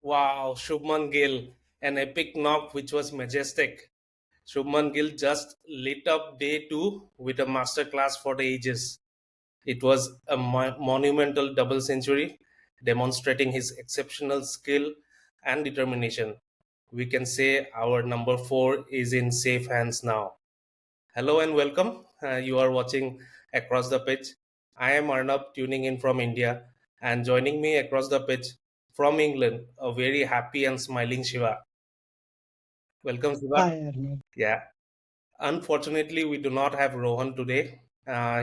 Wow, Shubman Gill, an epic knock which was majestic. Shubman Gill just lit up day two with a masterclass for the ages. It was a monumental double century, demonstrating his exceptional skill and determination. We can say our number four is in safe hands now. Hello and welcome. You are watching Across the Pitch. I am Arnab, tuning in from India, and joining me across the pitch from England, a very happy and smiling Shiva. Welcome, Shiva. Hi, Arnav. Yeah. Unfortunately, we do not have Rohan today.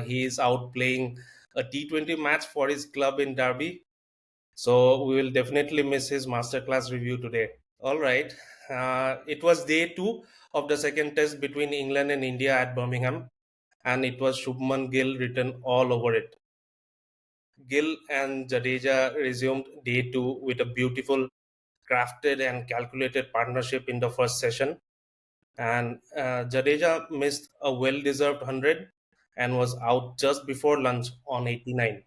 He is out playing a T20 match for his club in Derby. So we will definitely miss his masterclass review today. All right. It was day two of the second test between England and India at Birmingham, and it was Shubman Gill written all over it. Gill and Jadeja resumed day two with a beautiful, crafted, and calculated partnership in the first session. And Jadeja missed a well deserved 100 and was out just before lunch on 89.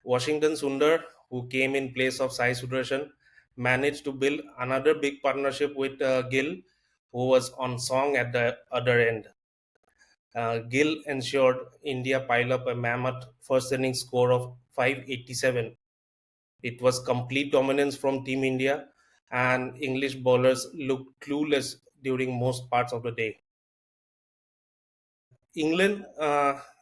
Washington Sundar, who came in place of Sai Sudarshan, managed to build another big partnership with Gill, who was on song at the other end. Gill ensured India pile up a mammoth first inning score of 587. It was complete dominance from Team India, and English bowlers looked clueless during most parts of the day. England,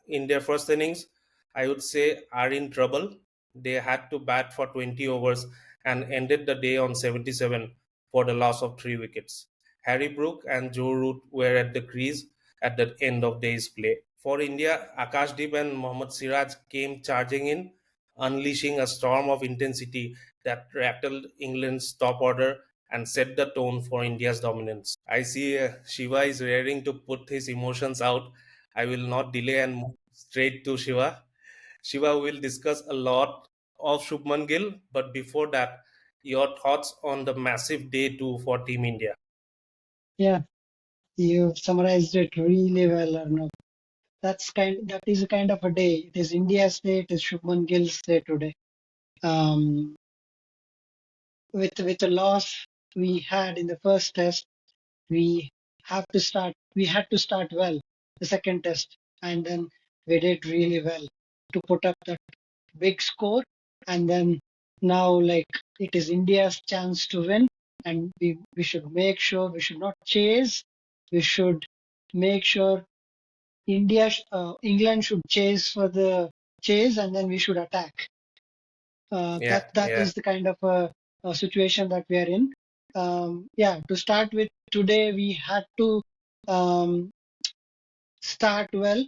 in their first innings, I would say, are in trouble. They had to bat for 20 overs and ended the day on 77 for the loss of 3 wickets. Harry Brook and Joe Root were at the crease at the end of day's play. For India, Akashdeep and Mohammad Siraj came charging in, unleashing a storm of intensity that rattled England's top order and set the tone for India's dominance. I see Shiva is raring to put his emotions out. I will not delay and move straight to Shiva. Shiva will discuss a lot of Shubman Gill, but before that, your thoughts on the massive day two for Team India. Yeah, you summarized it really well, Arnav. That is a kind of a day. It is India's day. It is Shubman Gill's day today. Um, with the loss we had in the first test, we we had to start well the second test, and then we did really well to put up that big score. And then now, like, it is India's chance to win, and we should make sure we should not chase. We should make sure England should chase for the chase, and then we should attack. Yeah, That yeah. is the kind of a situation that we are in. Yeah, to start with, today we had to um, start well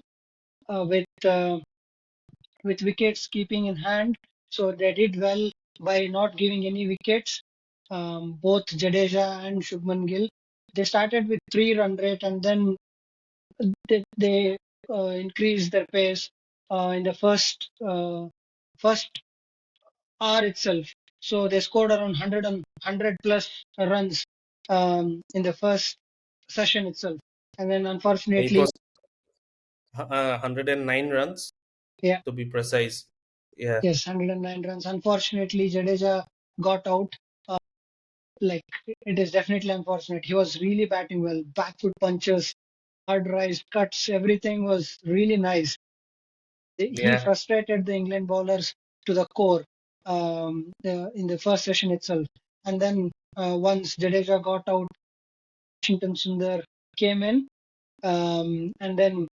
with wickets keeping in hand. So they did well by not giving any wickets. Both Jadeja and Shubman Gill. They started with 3 run rate, and then they increased their pace in the first hour itself. So they scored around 100 plus runs in the first session itself. And then It unfortunately, was 109 runs yeah, to be precise. Yeah, yes, 109 runs. Unfortunately, Jadeja got out. Like, it is definitely unfortunate. He was really batting well. Back foot punches, hard rise, cuts, everything was really nice. He yeah. frustrated the England bowlers to the core in the first session itself. And then once Jadeja got out, Washington Sundar came in. And then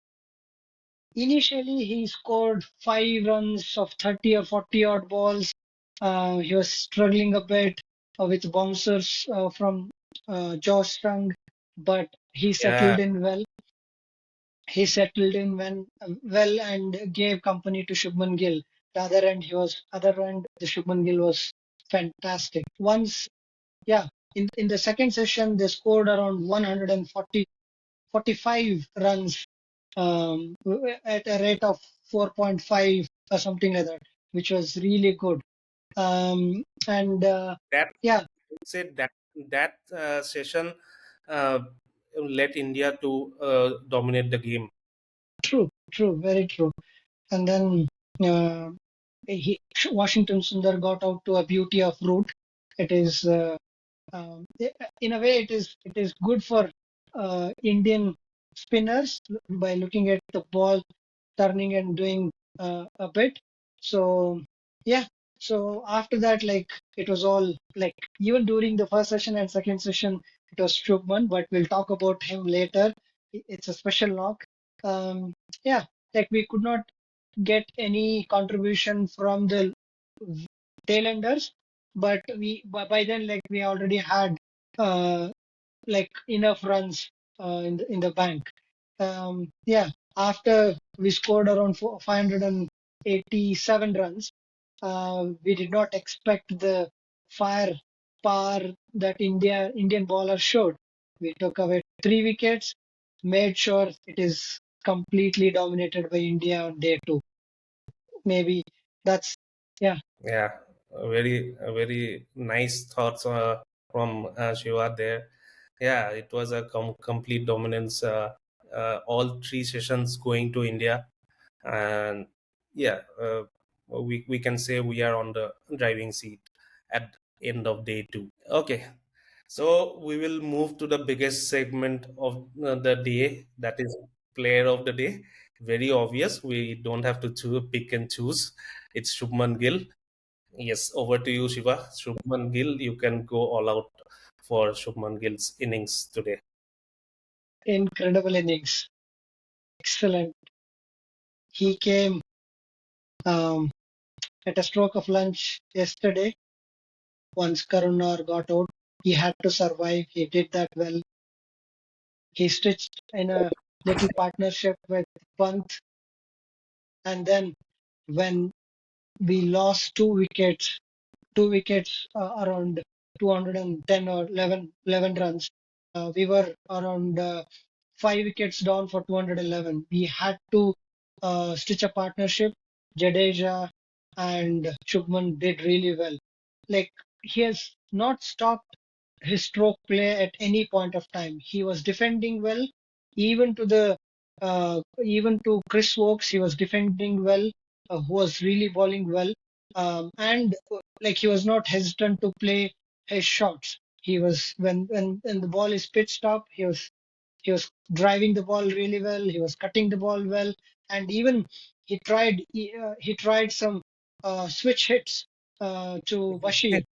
initially he scored 5 runs of 30 or 40 odd balls. He was struggling a bit with bouncers from Josh Strang, but he Yeah, settled in well. He settled in well and gave company to Shubman Gill. Other end, the Shubman Gill was fantastic. Once, yeah, in the second session they scored around 145 runs at a rate of 4.5 or something like that, which was really good. And that yeah, said that session uh, let India to dominate the game. true, very true. And then uh, Washington Sundar got out to a beauty of Root. It is in a way it is good for Indian spinners by looking at the ball turning and doing a bit. So yeah, so after that, like it was all like even during the first session and second session, it was Shubman, but we'll talk about him later. It's a special knock. Yeah, like we could not get any contribution from the tailenders, but we by then like we already had uh, like enough runs in the bank. Yeah, after we scored around 587 runs, we did not expect the fire power that Indian bowler showed. We took away 3 wickets, made sure it is completely dominated by India on day two. Maybe that's yeah. Yeah, a very nice thoughts from Shiva there. Yeah, it was a complete dominance. All three sessions going to India, and yeah, we can say we are on the driving seat at end of day two. Okay, so we will move to the biggest segment of the day, that is player of the day. Very obvious. We don't have to pick and choose. It's Shubman Gill. Yes, over to you, Shiva. Shubman Gill, you can go all out for Shubman Gill's innings today. Incredible innings. Excellent. He came um, at a stroke of lunch yesterday. Once Karunar got out, he had to survive. He did that well. He stitched in a little partnership with Pant, and then when we lost 2 wickets, 2 wickets around 210 or 11 runs. We were around 5 wickets down for 211. We had to stitch a partnership. Jadeja and Shubman did really well. Like he has not stopped his stroke play at any point of time. He was defending well, even to the even to Chris Wokes. He was defending well, who was really bowling well, and like he was not hesitant to play his shots. He was when the ball is pitched up, he was driving the ball really well. He was cutting the ball well, and even he tried some switch hits to Bashir.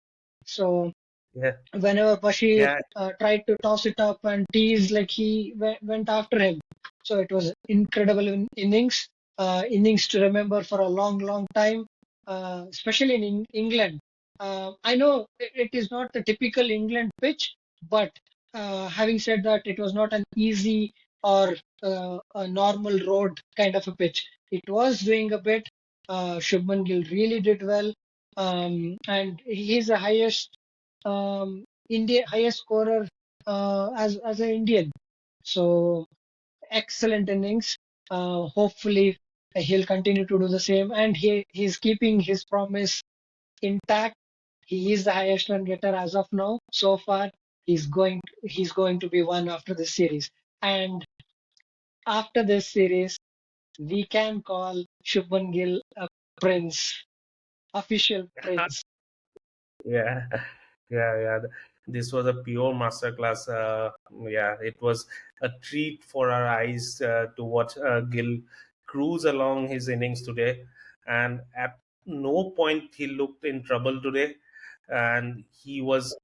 So Yeah, whenever Bashir yeah, tried to toss it up and tease, like he went after him. So it was incredible innings, innings to remember for a long, long time, especially in England. I know it is not the typical England pitch, but having said that, it was not an easy or a normal road kind of a pitch. It was doing a bit. Shubman Gill really did well, and he's the highest India highest scorer as an Indian. So excellent innings. Hopefully he'll continue to do the same, and he's keeping his promise intact. He is the highest run getter as of now. So far, he's going to be one after this series, and after this series, we can call Shubman Gill a prince, official prince. yeah, yeah. This was a pure masterclass. Yeah, it was a treat for our eyes to watch Gill cruise along his innings today, and at no point he looked in trouble today. And he was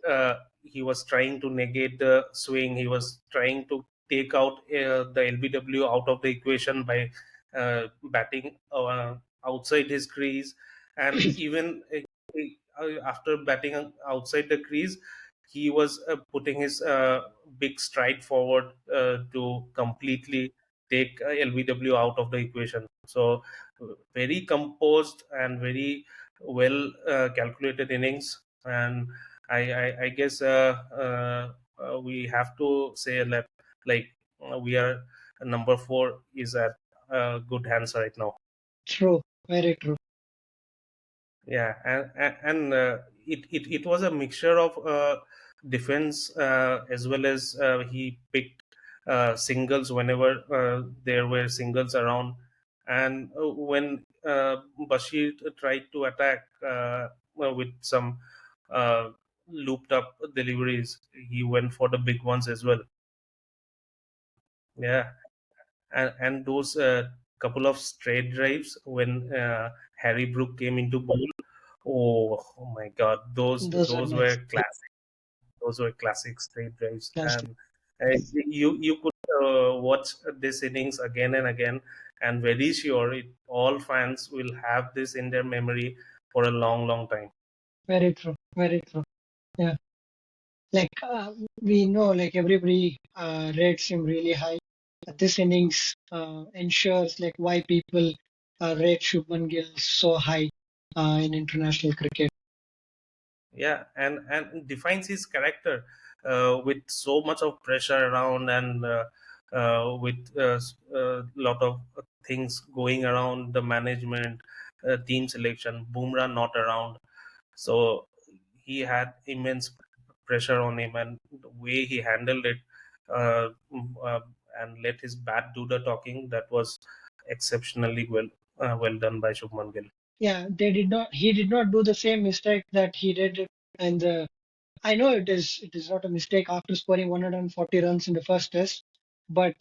trying to negate the swing. He was trying to take out the LBW out of the equation by batting outside his crease, and even after batting outside the crease, he was putting his big stride forward to completely take LBW out of the equation. So, very composed and very well calculated innings. And I guess we have to say that, like, we are number four is at good hands right now. True, very true. Yeah, and it was a mixture of defense as well as he picked singles whenever there were singles around, and when Bashir tried to attack with some uh, looped up deliveries. He went for the big ones as well. Yeah, and those couple of straight drives when Harry Brook came into bowl. Oh my God, Those are those nice. were classic. Those were classic straight drives, Classic. and you could watch this innings again and again, and very sure all fans will have this in their memory for a long, long time. Very true. Very true. Yeah. Like we know, like everybody rates him really high. This innings ensures like why people rate Shubman Gill so high in international cricket. Yeah, and defines his character with so much of pressure around, and with a lot of things going around the management, team selection. Bumrah not around, so he had immense pressure on him, and the way he handled it, uh, mm, uh, and let his bat do the talking, that was exceptionally well done by Shubman Gill. Yeah, they did not. He did not do the same mistake that he did in the. I know it is not a mistake after scoring 140 runs in the first test, but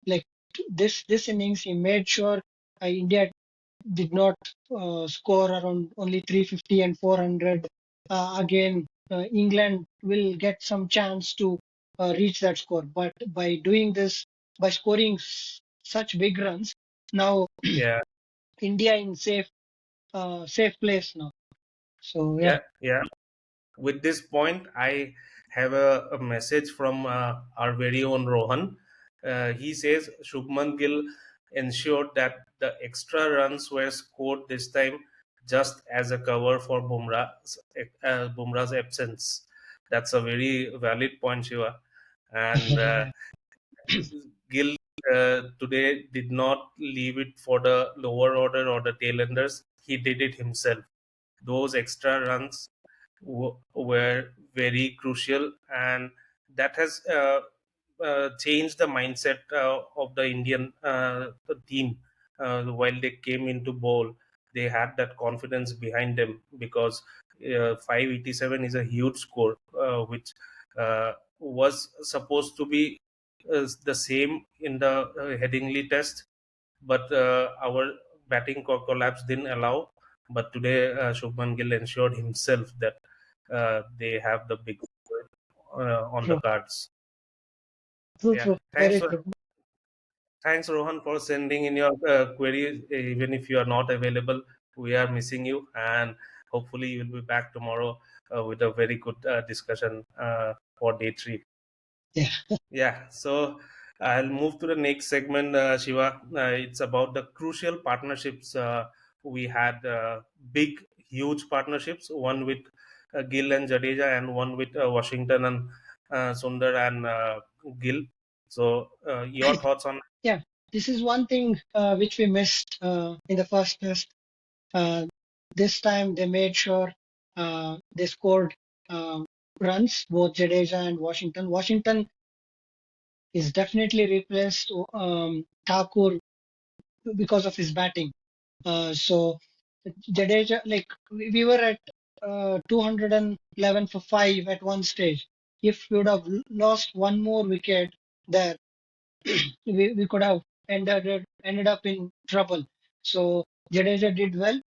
like this innings, he made sure India did not score around only 350 and 400. Again, England will get some chance to reach that score, but by doing this, by scoring such big runs, now Yeah, India in safe place now. So yeah. yeah. With this point, I have a message from our very own Rohan. He says Shubman Gill ensured that the extra runs were scored this time just as a cover for Bumrah's absence. That's a very valid point, Shiva. And Gill today did not leave it for the lower order or the tailenders. He did it himself. Those extra runs were very crucial, and that has changed the mindset of the Indian team. While they came into bowl, they had that confidence behind them, because 587 is a huge score, which was supposed to be the same in the Headingley test, but our batting collapse didn't allow. But today, Shubman Gill ensured himself that they have the big on the True, cards. true, Yeah, true. Very true. thanks Rohan for sending in your query. Even if you are not available, we are missing you, and hopefully you will be back tomorrow with a very good discussion for day three. Yeah. Yeah, so I'll move to the next segment, Shiva. It's about the crucial partnerships we had. Big, huge partnerships. One with Gill and Jadeja, and one with Washington and Sundar and Gill. So, your thoughts on? Yeah, this is one thing which we missed in the first test. Uh, this time they made sure they scored uh, runs, both Jadeja and Washington. Washington is definitely replaced Thakur because of his batting. So Jadeja, like we were at 211 for 5 at one stage. If we would have lost one more wicket there, we could have ended up in trouble. So Jadeja did well.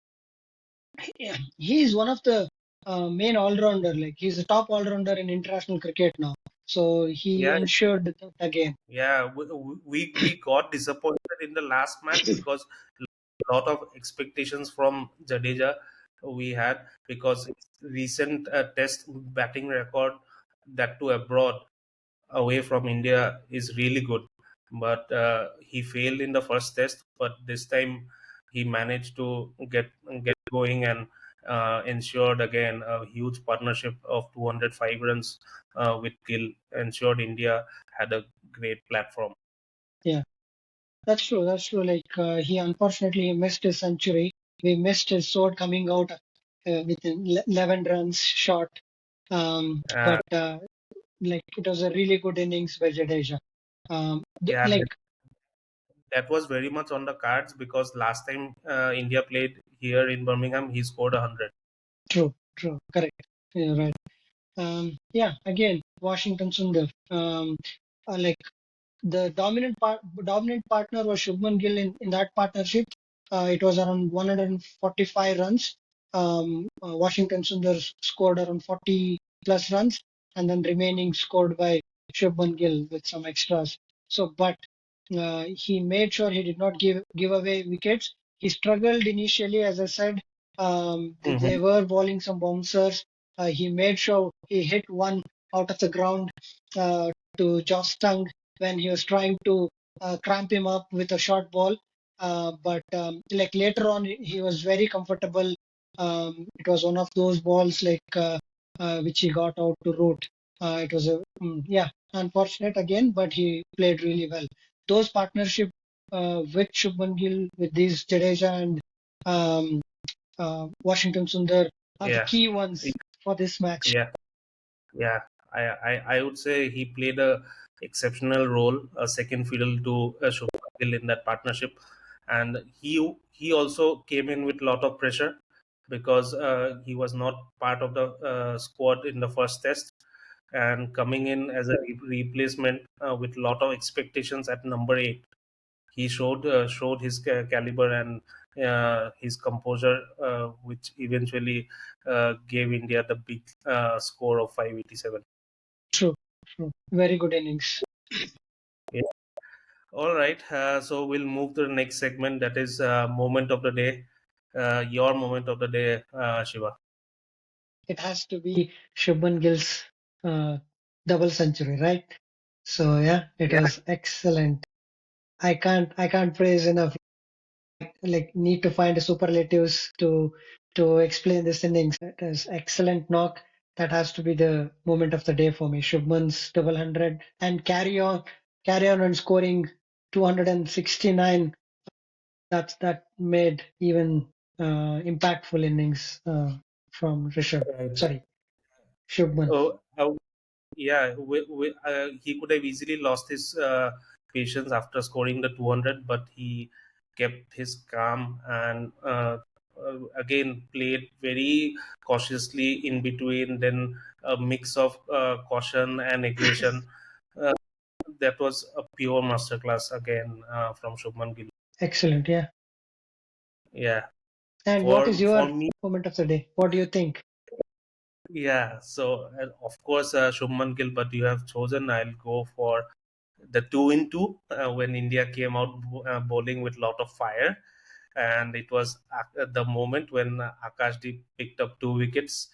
Yeah, he is one of the main all-rounder. Like he's a top all-rounder in international cricket now. So he Yeah, ensured the game. yeah, we got disappointed in the last match because a lot of expectations from Jadeja we had, because his recent test batting record, that too abroad, away from India, is really good. But he failed in the first test, but this time he managed to get going, and ensured again a huge partnership of 205 runs with Gill, ensured India had a great platform. Yeah, that's true. That's true. Like he unfortunately missed his century. We missed his sword coming out within 11 runs short. Uh, But like it was a really good innings by Jadeja. yeah, Like that was very much on the cards, because last time India played here in Birmingham, he scored 100. true, true, correct. Yeah, right. Yeah, again, Washington Sundar. Like the dominant partner was Shubman Gill in that partnership. It was around 145 runs. Washington Sundar scored around 40 plus runs, and then remaining scored by Shubman Gill with some extras. So, but he made sure he did not give away wickets. He struggled initially, as I said. They Hmm. were bowling some bouncers. He made sure he hit one out of the ground to Josh Tongue when he was trying to cramp him up with a short ball. But like later on, he was very comfortable. It was one of those balls which he got out to root. It was yeah, unfortunate again, but he played really well. Those partnership with Shubman Gill, with these Jadeja and um, Washington Sundar are the Yeah, key ones for this match. yeah, yeah. I would say he played a exceptional role, a second fiddle to Shubman Gill in that partnership, and he also came in with a lot of pressure because he was not part of the squad in the first test, and coming in as a replacement with a lot of expectations at number 8. He showed his caliber and his composure, which eventually gave India the big score of 587. True, true. Very good innings. Yeah. All right, so we'll move to the next segment, that is moment of the day. Your moment of the day, Shiva. It has to be Shubman Gill's uh, double century, right? So yeah, it Yeah, was excellent. I can't praise enough. Like need to find superlatives to explain this innings. It is excellent knock. That has to be the moment of the day for me. Shubman's double hundred and carry on and scoring 269. That made even impactful innings from Rishabh. right. Sorry, Shubman. Oh, yeah, he could have easily lost his patience after scoring the 200, but he kept his calm and again played very cautiously in between, then a mix of caution and aggression. Uh, that was a pure masterclass again from Shubman Gill. Excellent, yeah. Yeah, And what is for your me. moment of the day? What do you think? Yeah, so of course, Shubman Gill, but you have chosen. I'll go for the 2 in 2 when India came out bowling with lot of fire, and it was the moment when Akashdeep picked up 2 wickets,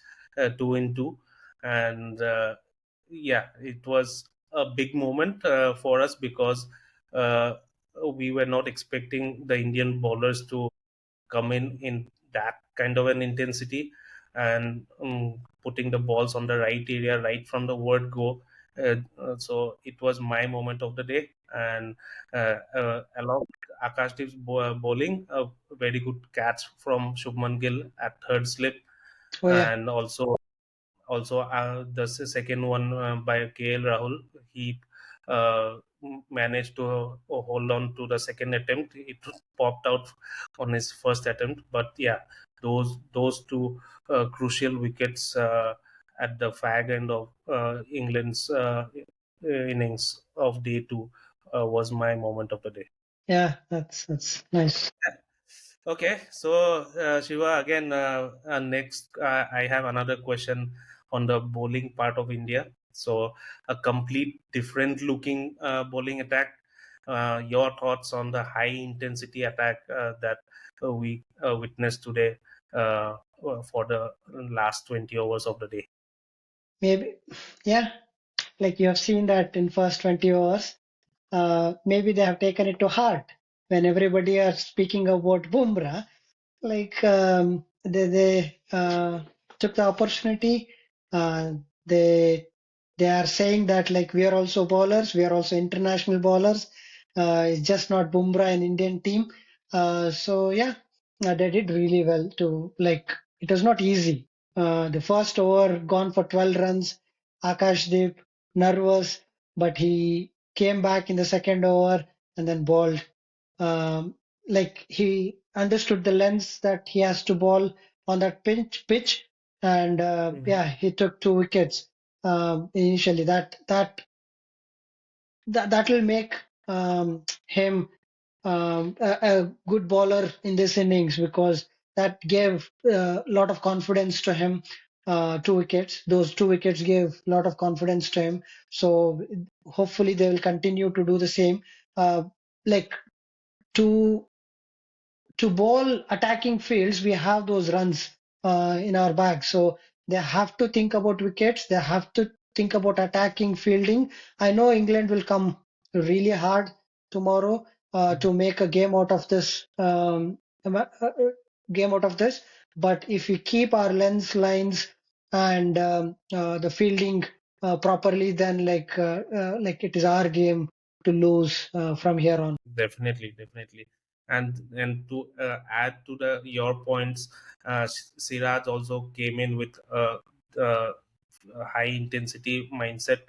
2 in 2, and yeah, it was a big moment for us because uh, we were not expecting the Indian bowlers to come in that kind of an intensity and putting the balls on the right area right from the word go. So it was my moment of the day, and along with Akashdeep's bowling, a very good catch from Shubman Gill at third slip, Oh yeah, and also the second one by KL Rahul. He managed to hold on to the second attempt. It popped out on his first attempt, but yeah, those two crucial wickets at the fag end of England's innings of day 2 was my moment of the day. yeah. That's nice. Okay, so Shiva, again, next I have another question on the bowling part of India. So, a complete different looking bowling attack. Your thoughts on the high intensity attack that we witnessed today for the last 20 hours of the day? Maybe, yeah. Like you have seen that in first 20 hours. Maybe they have taken it to heart when everybody are speaking about Bumrah. Like they took the opportunity. Uh, they they are saying that like we are also bowlers, we are also international bowlers. It's just not Bumrah an Indian team. So yeah, they did really well to like. It was not easy. The first over gone for 12 runs. Akashdeep nervous, but he came back in the second over and then bowled. Um, like he understood the lens that he has to bowl on that pitch, and Mhm. yeah, he took 2 wickets. initially. That will make him a good bowler in this innings because that gave a lot of confidence to him. 2 wickets. Those 2 wickets gave a lot of confidence to him. So hopefully they will continue to do the same. Like to to bowl attacking fields, we have those runs in our bag. So they have to think about wickets. They have to think about attacking fielding. I know England will come really hard tomorrow to make a game out of this game out of this. But if we keep our lines and the fielding properly, then like it is our game to lose from here on. Definitely, definitely. And to add to the your points, Siraj also came in with a high intensity mindset,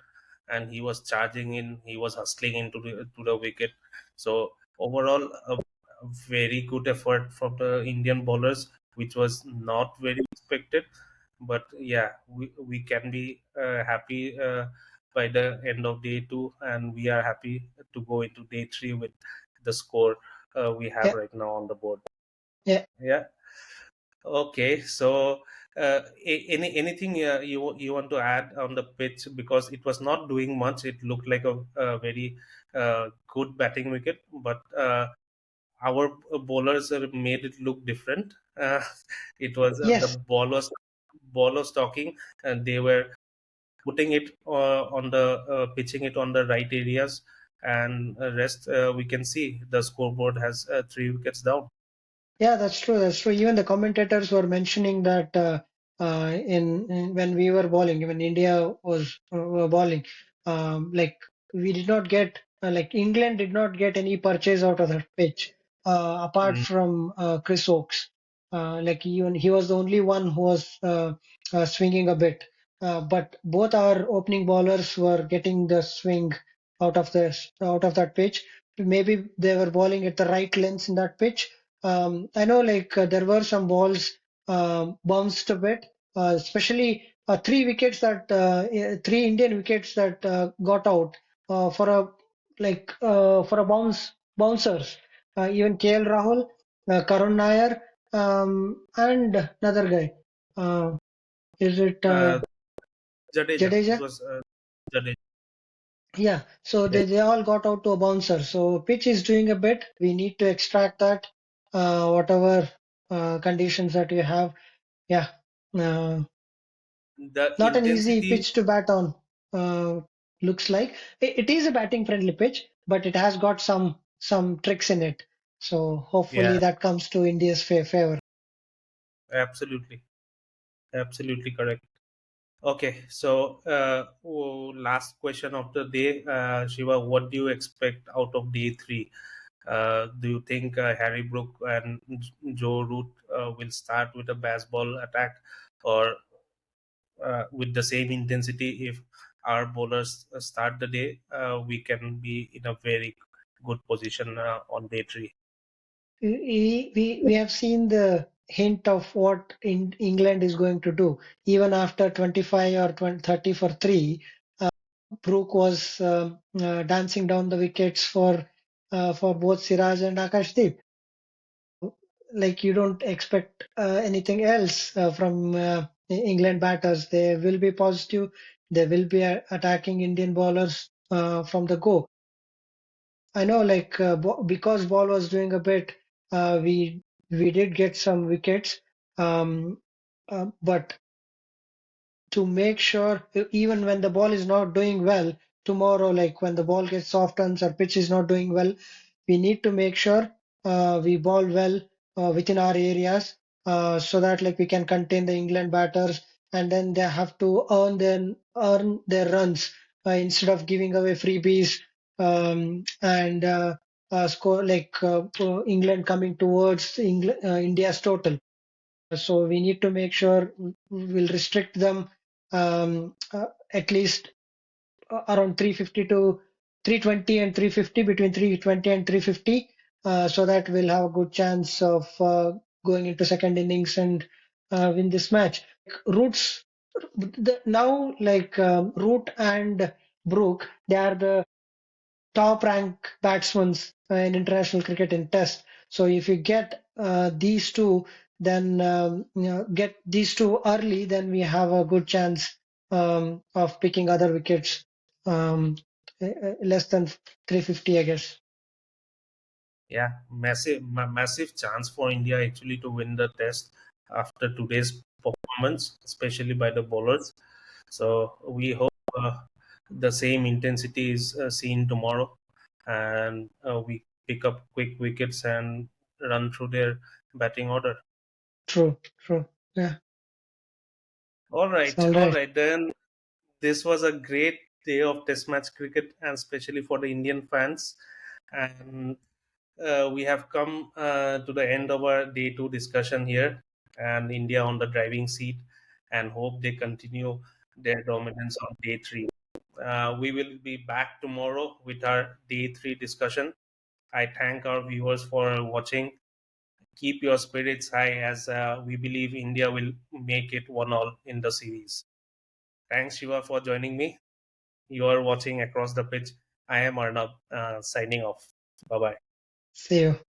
and he was charging in, he was hustling into the wicket. So overall, a very good effort from the Indian bowlers, which was not very expected. But yeah, we can be happy by the end of day two, and we are happy to go into day three with the score we have Yeah, right now on the board. yeah. Yeah. Okay. So, anything you want to add on the pitch, because it was not doing much. It looked like a very good batting wicket, but our bowlers made it look different. It was the Yes. ball was talking, and they were putting it on the pitching it on the right areas, and rest we can see the scoreboard has 3 wickets down. Yeah, that's true. That's true. Even the commentators were mentioning that when we were bowling, when India was were bowling, like we did not get like England did not get any purchase out of that pitch apart Mm, from Chris Oakes. Like even he was the only one who was swinging a bit. But both our opening bowlers were getting the swing out of that pitch. Maybe they were bowling at the right lengths in that pitch. I know there were some balls bounced a bit, especially 3 wickets three Indian wickets that got out for a for a bouncers. Even KL Rahul, Karun Nair, and another guy. Uh, is it uh, Jadeja, it Jadeja? was Jadeja. Yeah, so Yeah. they all got out to a bouncer. So pitch is doing a bit. We need to extract that, whatever conditions that we have. Yeah, uh, The not an easy intensity, pitch to bat on. Uh, looks like it is a batting friendly pitch, but it has got some tricks in it. So hopefully yeah, that comes to India's favor. absolutely, absolutely correct. Okay, so last question of the day, Shiva, what do you expect out of day three? Do you think Harry Brook and Joe Root will start with a baseball attack, or with the same intensity? If our bowlers start the day, we can be in a very good position on day three. We have seen the hint of what England is going to do. Even after 25 or 20, 30 for three, Brook was dancing down the wickets for both Siraj and Akashdeep. Like you don't expect anything else from England batters. They will be positive. They will be attacking Indian bowlers from the go. I know, because ball was doing a bit, we did get some wickets, um, but to make sure even when the ball is not doing well tomorrow, like when the ball gets soft turns or pitch is not doing well, we need to make sure we ball well within our areas so that like we can contain the England batters, and then they have to earn their runs instead of giving away freebies and score England coming towards India's total. So we need to make sure we'll restrict them at least around 350 to 320 and 350, between 320 and 350, so that we'll have a good chance of going into second innings and win this match. Roots now like Root and Brook, they are the top rank batsmen in international cricket in Test. So if you get these two, then get these two early, then we have a good chance of picking other wickets less than 350, I guess. Yeah, massive chance for India actually to win the test after today's performance, especially by the bowlers. So we hope the same intensity is seen tomorrow, and we pick up quick wickets and run through their batting order. True, true. Yeah, it's all All right. right. Then this was a great day of Test match cricket, and especially for the Indian fans. And we have come to the end of our day two discussion here, and India on the driving seat, and hope they continue their dominance on day three. We will be back tomorrow with our day three discussion. I thank our viewers for watching. Keep your spirits high as we believe India will make it 1-all in the series. Thanks, Shiva, for joining me. You are watching Across the Pitch. I am Arnab signing off. Bye bye. See you.